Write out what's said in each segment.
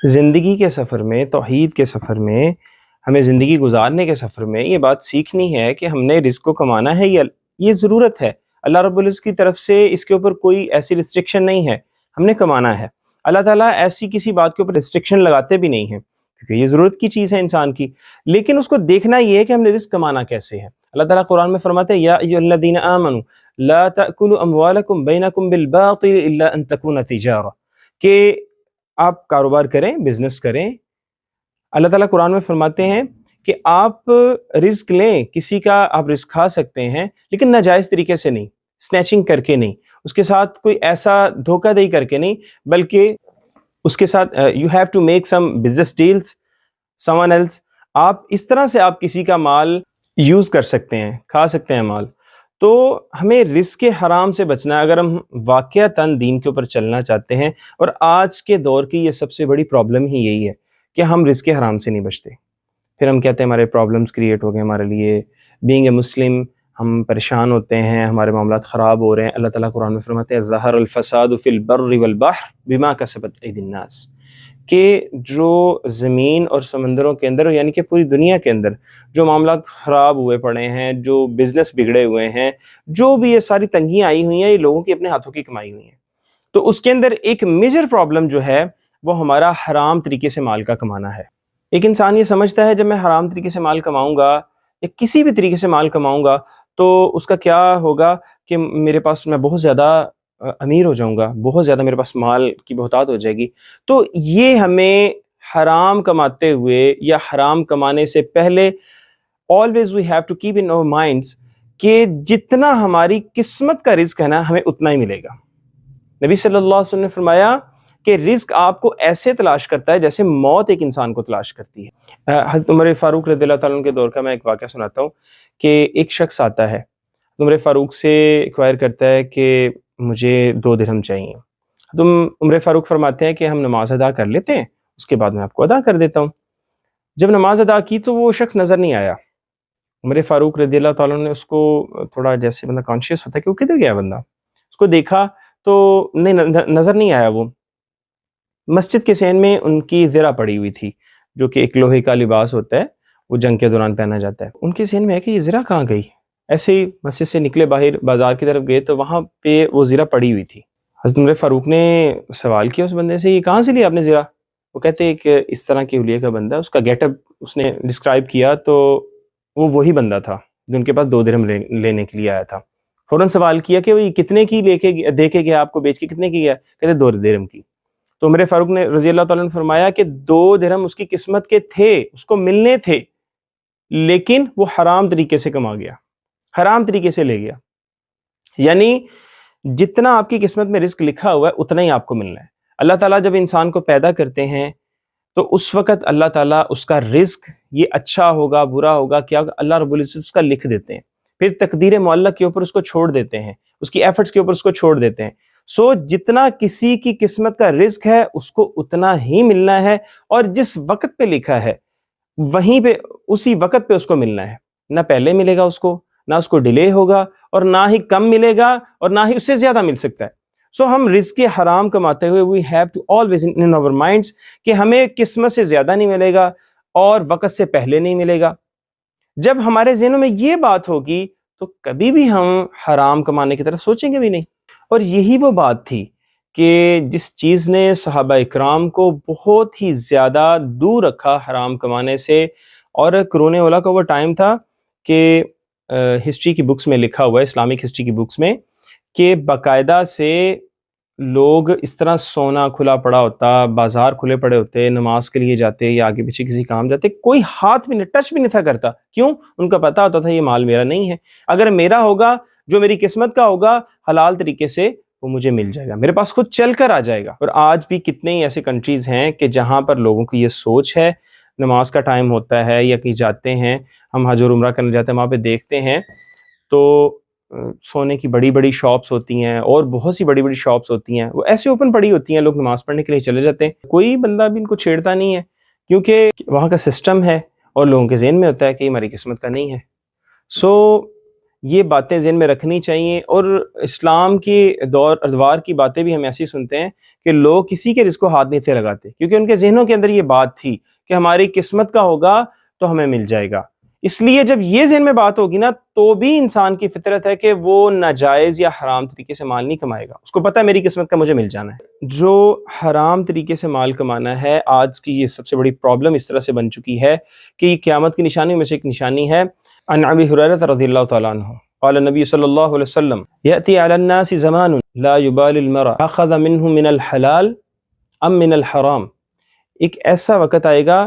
زندگی کے سفر میں، توحید کے سفر میں، ہمیں زندگی گزارنے کے سفر میں یہ بات سیکھنی ہے کہ ہم نے رزق کو کمانا ہے، یہ ضرورت ہے۔ اللہ رب العزت کی طرف سے اس کے اوپر کوئی ایسی ریسٹرکشن نہیں ہے، ہم نے کمانا ہے۔ اللہ تعالیٰ ایسی کسی بات کے اوپر ریسٹرکشن لگاتے بھی نہیں ہیں، کیونکہ یہ ضرورت کی چیز ہے انسان کی، لیکن اس کو دیکھنا یہ ہے کہ ہم نے رزق کمانا کیسے ہے۔ اللہ تعالیٰ قرآن میں فرماتے ہیں یا ایھا الذین آمنوا لا تأکلوا اموالکم بینکم بالباطل الا ان تکون تجارہ، کہ آپ کاروبار کریں، بزنس کریں۔ اللہ تعالیٰ قرآن میں فرماتے ہیں کہ آپ رزق لیں، کسی کا آپ رزق کھا سکتے ہیں، لیکن ناجائز طریقے سے نہیں، سنیچنگ کر کے نہیں، اس کے ساتھ کوئی ایسا دھوکہ دہی کر کے نہیں، بلکہ اس کے ساتھ you have to make some business deals someone else, آپ اس طرح سے آپ کسی کا مال یوز کر سکتے ہیں، کھا سکتے ہیں مال۔ تو ہمیں رزق حرام سے بچنا ہے اگر ہم واقعتاً دین کے اوپر چلنا چاہتے ہیں، اور آج کے دور کی یہ سب سے بڑی پرابلم ہی یہی ہے کہ ہم رزق حرام سے نہیں بچتے۔ پھر ہم کہتے ہیں ہمارے پرابلمس کریٹ ہو گئے ہمارے لیے، بینگ اے مسلم ہم پریشان ہوتے ہیں، ہمارے معاملات خراب ہو رہے ہیں۔ اللہ تعالیٰ قرآن میں فرماتے ہیں ظہر الفساد فی البر والبحر بما کسبت ایدی الناس، کہ جو زمین اور سمندروں کے اندر، یعنی کہ پوری دنیا کے اندر جو معاملات خراب ہوئے پڑے ہیں، جو بزنس بگڑے ہوئے ہیں، جو بھی یہ ساری تنگیاں آئی ہوئی ہیں، یہ لوگوں کی اپنے ہاتھوں کی کمائی ہوئی ہیں۔ تو اس کے اندر ایک میجر پرابلم جو ہے وہ ہمارا حرام طریقے سے مال کا کمانا ہے۔ ایک انسان یہ سمجھتا ہے جب میں حرام طریقے سے مال کماؤں گا یا کسی بھی طریقے سے مال کماؤں گا تو اس کا کیا ہوگا کہ میرے پاس میں بہت زیادہ امیر ہو جاؤں گا، بہت زیادہ میرے پاس مال کی بہتات ہو جائے گی۔ تو یہ ہمیں حرام کماتے ہوئے یا حرام کمانے سے پہلے always we have to keep in our minds کہ جتنا ہماری قسمت کا رزق ہے نا ہمیں اتنا ہی ملے گا۔ نبی صلی اللہ علیہ وسلم نے فرمایا کہ رزق آپ کو ایسے تلاش کرتا ہے جیسے موت ایک انسان کو تلاش کرتی ہے۔ حضرت عمر فاروق رضی اللہ تعالیٰ عنہ کے دور کا میں ایک واقعہ سناتا ہوں کہ ایک شخص آتا ہے، عمر فاروق سے ایکوائر کرتا ہے کہ مجھے 2 درہم چاہیے۔ عمر فاروق فرماتے ہیں کہ ہم نماز ادا کر لیتے ہیں، اس کے بعد میں آپ کو ادا کر دیتا ہوں۔ جب نماز ادا کی تو وہ شخص نظر نہیں آیا۔ عمر فاروق رضی اللہ تعالیٰ عنہ نے اس کو تھوڑا، جیسے بندہ کانشیس ہوتا ہے کہ وہ کدھر گیا بندہ، اس کو دیکھا تو نظر نہیں آیا۔ وہ مسجد کے صحن میں ان کی زرہ پڑی ہوئی تھی، جو کہ ایک لوہے کا لباس ہوتا ہے، وہ جنگ کے دوران پہنا جاتا ہے۔ ان کے ذہن میں ہے کہ یہ زرہ کہاں گئی؟ ایسے ہی مسجد سے نکلے، باہر بازار کی طرف گئے تو وہاں پہ وہ زرہ پڑی ہوئی تھی۔ حضرت عمر فاروق نے سوال کیا اس بندے سے، یہ کہاں سے لیا آپ نے زرہ؟ وہ کہتے ہیں کہ اس طرح کے حلیے کا بندہ، اس کا گیٹ اپ اس نے ڈسکرائب کیا تو وہ وہی بندہ تھا جو ان کے پاس 2 درہم لینے کے لیے آیا تھا۔ فوراً سوال کیا کہ وہ کتنے کی دے کے گیا آپ کو، بیچ کے کتنے کی گیا؟ کہتے 2 درہم کی۔ تو عمر فاروق نے رضی اللہ تعالیٰ نے فرمایا کہ 2 درہم اس کی قسمت کے تھے، اس کو ملنے تھے، لیکن وہ حرام طریقے سے کما گیا، حرام طریقے سے لے گیا۔ یعنی جتنا آپ کی قسمت میں رزق لکھا ہوا ہے اتنا ہی آپ کو ملنا ہے۔ اللہ تعالیٰ جب انسان کو پیدا کرتے ہیں تو اس وقت اللہ تعالیٰ اس کا رزق یہ اچھا ہوگا برا ہوگا کیا اللہ رب العزت اس کا لکھ دیتے ہیں، پھر تقدیر معلق کے اوپر اس کو چھوڑ دیتے ہیں، اس کی ایفرٹس کے اوپر اس کو چھوڑ دیتے ہیں۔ سو جتنا کسی کی قسمت کا رزق ہے اس کو اتنا ہی ملنا ہے، اور جس وقت پہ لکھا ہے وہیں پہ اسی وقت پہ اس کو ملنا ہے، نہ پہلے ملے گا اس کو، نہ اس کو ڈیلے ہوگا، اور نہ ہی کم ملے گا اور نہ ہی اس سے زیادہ مل سکتا ہے۔ سو ہم رزق حرام کماتے ہوئے we have to always in our minds کہ ہمیں قسمت سے زیادہ نہیں ملے گا اور وقت سے پہلے نہیں ملے گا۔ جب ہمارے ذہنوں میں یہ بات ہوگی تو کبھی بھی ہم حرام کمانے کی طرف سوچیں گے بھی نہیں۔ اور یہی وہ بات تھی کہ جس چیز نے صحابہ اکرام کو بہت ہی زیادہ دور رکھا حرام کمانے سے، اور قرون اولیٰ کا وہ ٹائم تھا کہ ہسٹری کی بکس میں لکھا ہوا ہے، اسلامک ہسٹری کی بکس میں، کہ باقاعدہ سے لوگ اس طرح سونا کھلا پڑا ہوتا، بازار کھلے پڑے ہوتے، نماز کے لیے جاتے یا آگے پیچھے کسی کام جاتے، کوئی ہاتھ بھی نہیں، ٹچ بھی نہیں تھا کرتا۔ کیوں؟ ان کا پتہ ہوتا تھا یہ مال میرا نہیں ہے، اگر میرا ہوگا، جو میری قسمت کا ہوگا، حلال طریقے سے وہ مجھے مل جائے گا، میرے پاس خود چل کر آ جائے گا۔ اور آج بھی کتنے ہی ایسے کنٹریز ہیں کہ جہاں پر لوگوں کی یہ سوچ ہے، نماز کا ٹائم ہوتا ہے یا کہیں جاتے ہیں، ہم حج اور عمرہ کرنے جاتے ہیں، وہاں پہ دیکھتے ہیں تو سونے کی بڑی بڑی شاپس ہوتی ہیں اور بہت سی بڑی بڑی شاپس ہوتی ہیں، وہ ایسے اوپن پڑی ہوتی ہیں، لوگ نماز پڑھنے کے لیے چلے جاتے ہیں، کوئی بندہ بھی ان کو چھیڑتا نہیں ہے، کیونکہ وہاں کا سسٹم ہے اور لوگوں کے ذہن میں ہوتا ہے کہ یہ ہماری قسمت کا نہیں ہے۔ سو یہ باتیں ذہن میں رکھنی چاہیے. اور اسلام کے دور ادوار کی باتیں بھی ہم ایسی سنتے ہیں کہ لوگ کسی کے رزق کو ہاتھ نہیں تھے لگاتے، کیونکہ ان کے ذہنوں کے اندر یہ بات تھی کہ ہماری قسمت کا ہوگا تو ہمیں مل جائے گا. اس لیے جب یہ ذہن میں بات ہوگی نا، تو بھی انسان کی فطرت ہے کہ وہ ناجائز یا حرام طریقے سے مال نہیں کمائے گا. اس کو پتہ ہے میری قسمت کا مجھے مل جانا ہے. جو حرام طریقے سے مال کمانا ہے، آج کی یہ سب سے بڑی پرابلم اس طرح سے بن چکی ہے کہ یہ قیامت کی نشانیوں میں سے ایک نشانی ہے. عن ابی ہریرہ رضی اللہ تعالیٰ عنہ قال النبی صلی اللہ علیہ وسلم یأتی علی الناس زمان لا یبال المرء اخذ منہ من الحلال ام من الحرام. ایک ایسا وقت آئے گا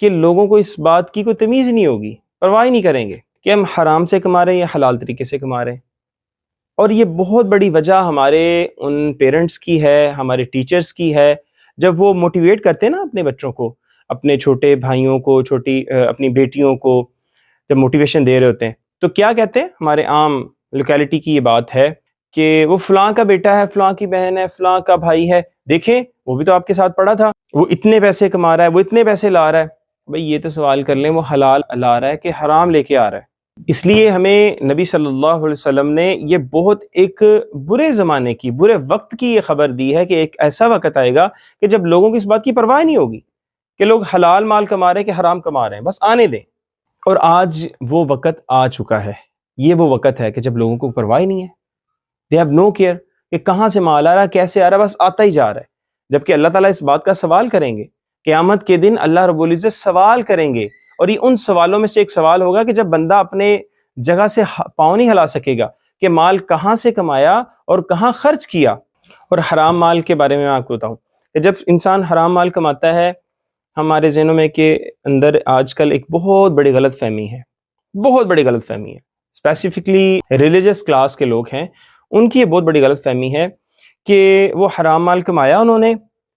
کہ لوگوں کو اس بات کی کوئی تمیز نہیں ہوگی، پرواہ نہیں کریں گے کہ ہم حرام سے کما رہے ہیں یا حلال طریقے سے کما رہے ہیں. اور یہ بہت بڑی وجہ ہمارے ان پیرنٹس کی ہے، ہمارے ٹیچرز کی ہے. جب وہ موٹیویٹ کرتے ہیں نا اپنے بچوں کو، اپنے چھوٹے بھائیوں کو، اپنی بیٹیوں کو جب موٹیویشن دے رہے ہوتے ہیں تو کیا کہتے ہیں؟ ہمارے عام لوکیلٹی کی یہ بات ہے کہ وہ فلاں کا بیٹا ہے، فلاں کی بہن ہے، فلاں کا بھائی ہے، دیکھیں وہ بھی تو آپ کے ساتھ پڑھا تھا، وہ اتنے پیسے کما رہا ہے، وہ اتنے پیسے لا رہا ہے. بھئی یہ تو سوال کر لیں وہ حلال لا رہا ہے کہ حرام لے کے آ رہا ہے. اس لیے ہمیں نبی صلی اللہ علیہ وسلم نے یہ بہت ایک برے زمانے کی، برے وقت کی یہ خبر دی ہے کہ ایک ایسا وقت آئے گا کہ جب لوگوں کو اس بات کی پرواہ نہیں ہوگی کہ لوگ حلال مال کما رہے ہیں کہ حرام کما رہے ہیں، بس آنے دیں. اور آج وہ وقت آ چکا ہے. یہ وہ وقت ہے کہ جب لوگوں کو پرواہ ہی نہیں ہے. دے ہیو نو کیئر کہ کہاں سے مال آ رہا ہے، کیسے آ رہا ہے، بس آتا ہی جا رہا ہے. جبکہ اللہ تعالیٰ اس بات کا سوال کریں گے قیامت کے دن. اللہ رب العزت سوال کریں گے، اور یہ ان سوالوں میں سے ایک سوال ہوگا کہ جب بندہ اپنے جگہ سے پاؤں نہیں ہلا سکے گا کہ مال کہاں سے کمایا اور کہاں خرچ کیا. اور حرام مال کے بارے میں آپ کو بتاؤں کہ جب انسان حرام مال کماتا ہے، ہمارے ذہنوں میں کے اندر آج کل ایک بہت بڑی غلط فہمی ہے، بہت بڑی غلط فہمی ہے. اسپیسیفکلی ریلیجس کلاس کے لوگ ہیں، ان کی یہ بہت بڑی غلط فہمی ہے کہ وہ حرام مال کمایا انہوں نے،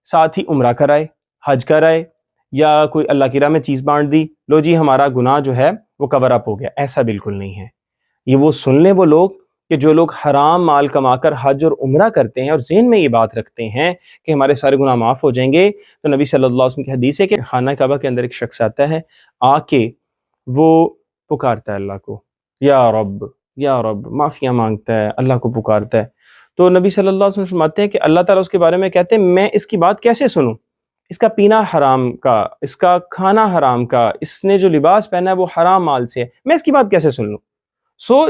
ساتھ ہی عمرہ کرائے، حج کرائے، یا کوئی اللہ کی راہ میں چیز بانٹ دی، لو جی ہمارا گناہ جو ہے وہ کور اپ ہو گیا. ایسا بالکل نہیں ہے. یہ وہ سن لیں وہ لوگ کہ جو لوگ حرام مال کما کر حج اور عمرہ کرتے ہیں اور ذہن میں یہ بات رکھتے ہیں کہ ہمارے سارے گناہ معاف ہو جائیں گے. تو نبی صلی اللہ علیہ وسلم کی حدیث ہے کہ خانہ کعبہ کے اندر ایک شخص آتا ہے، آ کے وہ پکارتا ہے اللہ کو، یا رب یا رب، معافیاں مانگتا ہے، اللہ کو پکارتا ہے. تو نبی صلی اللہ علیہ وسلم فرماتے ہیں کہ اللہ تعالیٰ اس کے بارے میں کہتے ہیں میں اس کی بات کیسے سنوں؟ اس کا پینا حرام کا، اس کا کھانا حرام کا، اس نے جو لباس پہنا ہے وہ حرام مال سے ہے، میں اس کی بات کیسے سن لوں؟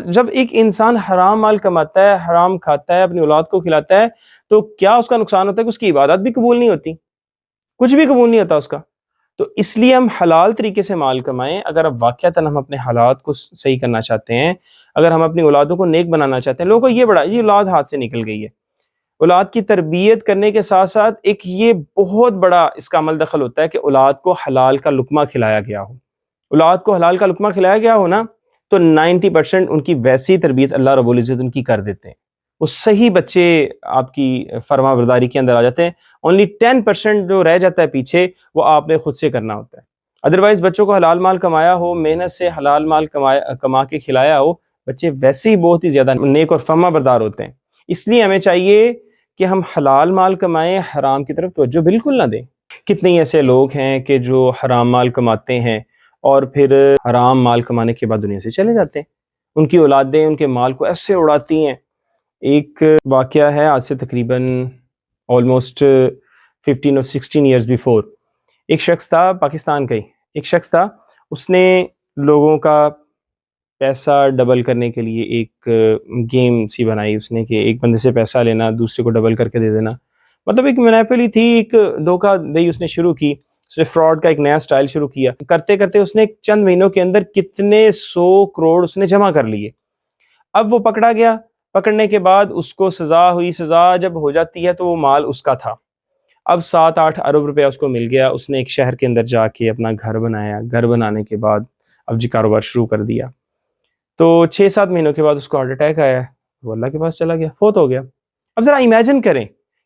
جب ایک انسان حرام مال کماتا ہے، حرام کھاتا ہے، اپنی اولاد کو کھلاتا ہے، تو کیا اس کا نقصان ہوتا ہے کہ اس کی عبادت بھی قبول نہیں ہوتی، کچھ بھی قبول نہیں ہوتا اس کا. تو اس لیے ہم حلال طریقے سے مال کمائیں. اگر اب واقعتاً ہم اپنے حالات کو صحیح کرنا چاہتے ہیں، اگر ہم اپنی اولادوں کو نیک بنانا چاہتے ہیں. لوگوں کو یہ اولاد ہاتھ سے نکل گئی ہے. اولاد کی تربیت کرنے کے ساتھ ساتھ ایک یہ بہت بڑا اس کا عمل دخل ہوتا ہے کہ اولاد کو حلال کا لقمہ کھلایا گیا ہو. اولاد کو حلال کا لقمہ کھلایا گیا ہو نا، تو 90% ان کی ویسی تربیت اللہ رب العزت ان کی کر دیتے ہیں. وہ صحیح بچے آپ کی فرما برداری کے اندر آ جاتے ہیں. اونلی 10% جو رہ جاتا ہے پیچھے، وہ آپ نے خود سے کرنا ہوتا ہے. ادروائز بچوں کو حلال مال کمایا ہو، محنت سے حلال مال کما کے کھلایا ہو، بچے ویسے ہی بہت ہی زیادہ نیک اور فرما بردار ہوتے ہیں. اس لیے ہمیں چاہیے کہ ہم حلال مال کمائیں، حرام کی طرف توجہ بالکل نہ دیں. کتنے ایسے لوگ ہیں کہ جو حرام مال کماتے ہیں اور پھر حرام مال کمانے کے بعد دنیا سے چلے جاتے ہیں. ان کی اولادیں ان کے مال کو ایسے اڑاتی ہیں. ایک واقعہ ہے آج سے تقریباً آلموسٹ 15 اور 16 ایئرز بیفور. ایک شخص تھا، پاکستان کا ہی ایک شخص تھا، اس نے لوگوں کا پیسہ ڈبل کرنے کے لیے ایک گیم سی بنائی اس نے کہ ایک بندے سے پیسہ لینا، دوسرے کو ڈبل کر کے دے دینا. مطلب ایک منیپلی تھی، ایک دھوکہ دہی اس نے شروع کی. اس نے فراڈ کا ایک نیا سٹائل شروع کیا. کرتے کرتے اس نے چند مہینوں کے اندر کتنے 100 کروڑ اس نے جمع کر لیے. اب وہ پکڑا گیا. پکڑنے کے بعد اس کو سزا ہوئی. سزا جب ہو جاتی ہے تو وہ مال اس کا تھا. اب 7-8 ارب روپیہ اس کو مل گیا. اس نے ایک شہر کے اندر جا کے اپنا گھر بنایا. گھر بنانے کے بعد اب جی کاروبار شروع کر دیا. تو 6-7 مہینوں کے بعد اس کو ہارٹ اٹیک آیا. وہ اللہ کے پاس چلا گیا، فوت ہو گیا. اب ذرا امیجن کریں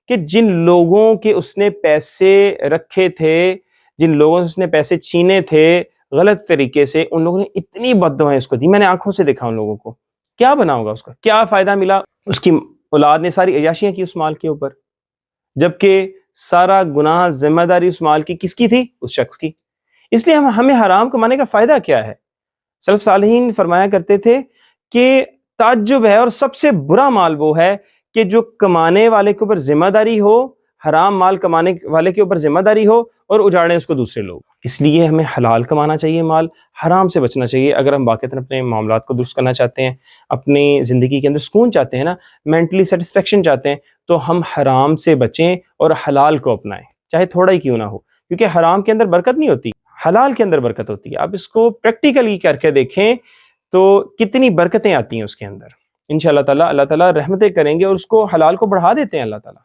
کہ جن لوگوں کے اس نے پیسے رکھے تھے، جن لوگوں سے اس نے پیسے چھینے تھے غلط طریقے سے، ان لوگوں نے اتنی بددعائیں اس کو دی. میں نے آنکھوں سے دیکھا ان لوگوں کو. کیا بنا ہوگا اس کا؟ کیا فائدہ ملا؟ اس کی اولاد نے ساری عیاشیاں کی اس مال کے اوپر، جبکہ سارا گناہ ذمہ داری اس مال کی کس کی تھی؟ اس شخص کی. اس لیے ہمیں حرام کمانے کا فائدہ کیا ہے؟ سلف صالحین فرمایا کرتے تھے کہ تعجب ہے، اور سب سے برا مال وہ ہے کہ جو کمانے والے کے اوپر ذمہ داری ہو، حرام مال کمانے والے کے اوپر ذمہ داری ہو، اور اجاڑیں اس کو دوسرے لوگ۔ اس لیے ہمیں حلال کمانا چاہیے مال، حرام سے بچنا چاہیے۔ اگر ہم واقعتاً اپنے معاملات کو درست کرنا چاہتے ہیں، اپنی زندگی کے اندر سکون چاہتے ہیں نا، مینٹلی سیٹسفیکشن چاہتے ہیں، تو ہم حرام سے بچیں اور حلال کو اپنائیں، چاہے تھوڑا ہی کیوں نہ ہو، کیونکہ حرام کے اندر برکت نہیں ہوتی، حلال کے اندر برکت ہوتی ہے۔ آپ اس کو پریکٹیکلی کر کے دیکھیں تو کتنی برکتیں آتی ہیں اس کے اندر۔ انشاءاللہ تعالیٰ اللہ تعالیٰ رحمتیں کریں گے اور اس کو حلال کو بڑھا دیتے ہیں اللہ تعالیٰ۔